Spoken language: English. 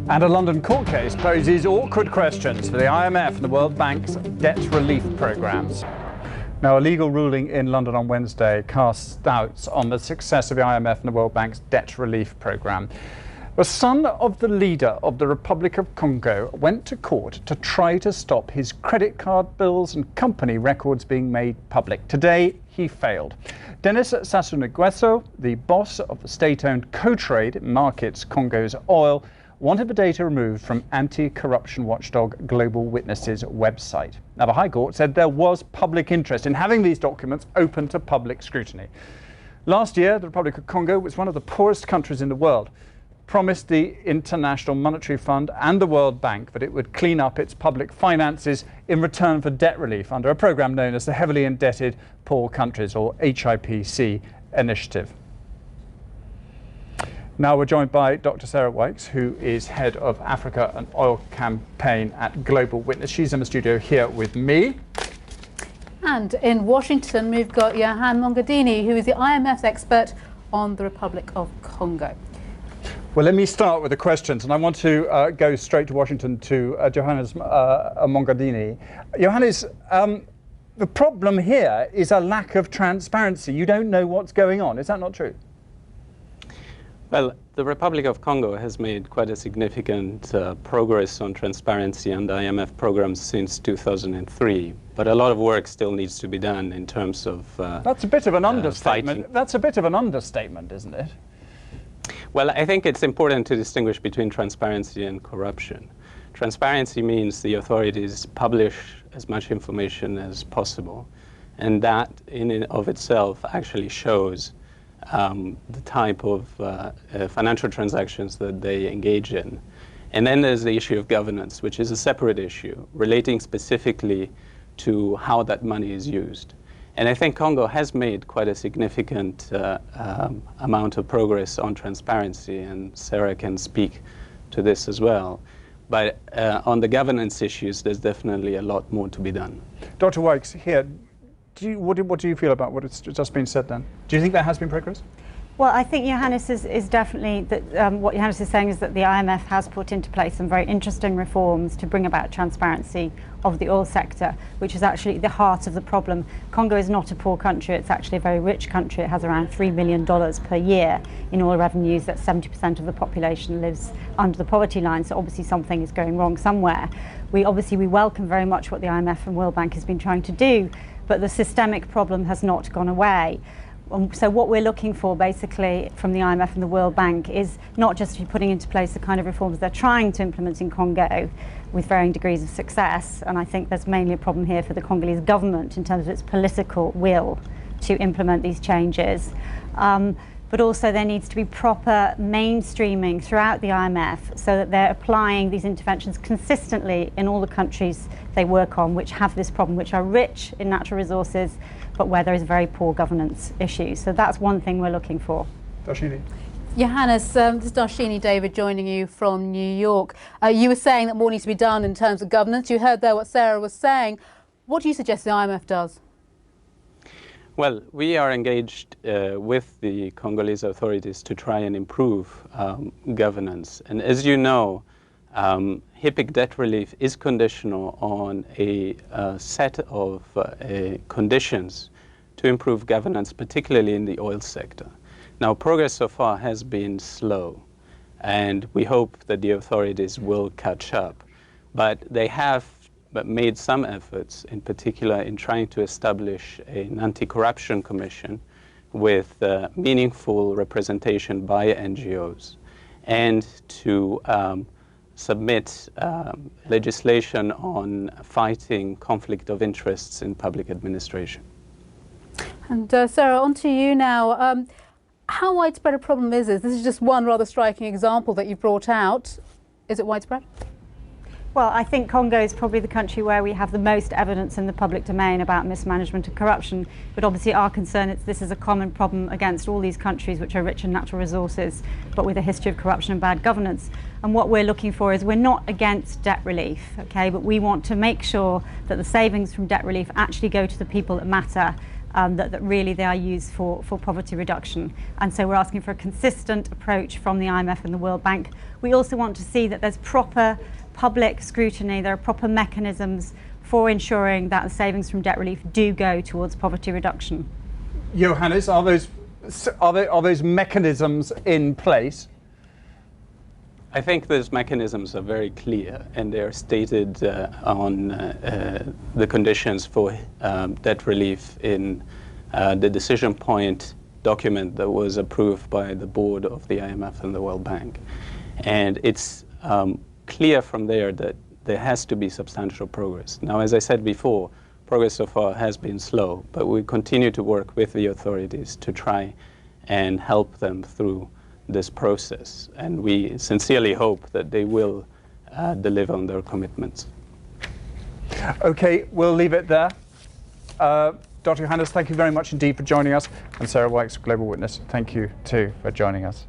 And a London court case poses awkward questions for the IMF and the World Bank's debt relief programmes. Now, a legal ruling in London on Wednesday casts doubts on the success of the IMF and the World Bank's debt relief programme. The son of the leader of the Republic of Congo went to court to try to stop his credit card bills and company records being made public. Today, he failed. Denis Sassou Nguesso, the boss of the state-owned Co-Trade markets Congo's oil, wanted the data removed from anti-corruption watchdog Global Witness's website. Now, the High Court said there was public interest in having these documents open to public scrutiny. Last year, the Republic of Congo was one of the poorest countries in the world, promised the International Monetary Fund and the World Bank that it would clean up its public finances in return for debt relief under a programme known as the Heavily Indebted Poor Countries, or HIPC, initiative. Now we're joined by Dr. Sarah Wykes, who is head of Africa and Oil Campaign at Global Witness. She's in the studio here with me. And in Washington, we've got Johan Mongadini, who is the IMF's expert on the Republic of Congo. Well, let me start with the questions, and I want to go straight to Washington to Johannes Mongadini. Johannes, the problem here is a lack of transparency. You don't know what's going on. Is that not true? Well, the Republic of Congo has made quite a significant progress on transparency and IMF programs since 2003, but a lot of work still needs to be done in terms of That's a bit of an understatement. fighting. That's a bit of an understatement, isn't it? Well, I think it's important to distinguish between transparency and corruption. Transparency means the authorities publish as much information as possible, and that in and of itself actually shows the type of financial transactions that they engage in. And then there's the issue of governance, which is a separate issue relating specifically to how that money is used. And I think Congo has made quite a significant amount of progress on transparency, and Sarah can speak to this as well. But on the governance issues, there's definitely a lot more to be done. Dr. Wykes, here, what do you feel about what has just been said then? Do you think there has been progress? Well, I think Johannes is definitely, what Johannes is saying is that the IMF has put into place some very interesting reforms to bring about transparency of the oil sector, which is actually the heart of the problem. Congo is not a poor country, it's actually a very rich country. It has around $3 million per year in oil revenues. That 70% of the population lives under the poverty line, so obviously something is going wrong somewhere. We welcome very much what the IMF and World Bank has been trying to do, but the systemic problem has not gone away. So what we're looking for basically from the IMF and the World Bank is not just putting into place the kind of reforms they're trying to implement in Congo with varying degrees of success, and I think there's mainly a problem here for the Congolese government in terms of its political will to implement these changes. But also there needs to be proper mainstreaming throughout the IMF so that they're applying these interventions consistently in all the countries they work on, which have this problem, which are rich in natural resources, but where there is very poor governance issues. So that's one thing we're looking for. Darshini. Johannes, this is Darshini David joining you from New York. You were saying that more needs to be done in terms of governance. You heard there what Sarah was saying. What do you suggest the IMF does? Well, we are engaged with the Congolese authorities to try and improve governance. And as you know, HIPC debt relief is conditional on a set of conditions to improve governance, particularly in the oil sector. Now, progress so far has been slow, and we hope that the authorities will catch up. But they have made some efforts, in particular in trying to establish an anti-corruption commission with meaningful representation by NGOs, and to submit legislation on fighting conflict of interests in public administration. And Sarah, on to you now. How widespread a problem is this? This is just one rather striking example that you've brought out. Is it widespread? Well, I think Congo is probably the country where we have the most evidence in the public domain about mismanagement and corruption. But obviously our concern is this is a common problem against all these countries which are rich in natural resources, but with a history of corruption and bad governance. And what we're looking for is, we're not against debt relief, okay, but we want to make sure that the savings from debt relief actually go to the people that matter. that really they are used for poverty reduction. And so we're asking for a consistent approach from the IMF and the World Bank. We also want to see that there's proper public scrutiny, there are proper mechanisms for ensuring that the savings from debt relief do go towards poverty reduction. Johannes, are those mechanisms in place? I think those mechanisms are very clear, and they are stated on the conditions for debt relief in the decision point document that was approved by the board of the IMF and the World Bank. And it's clear from there that there has to be substantial progress. Now, as I said before, progress so far has been slow, but we continue to work with the authorities to try and help them through this process, and we sincerely hope that they will deliver on their commitments. Okay, we'll leave it there. Dr. Johannes, thank you very much indeed for joining us, and Sarah Wykes, Global Witness, thank you too for joining us.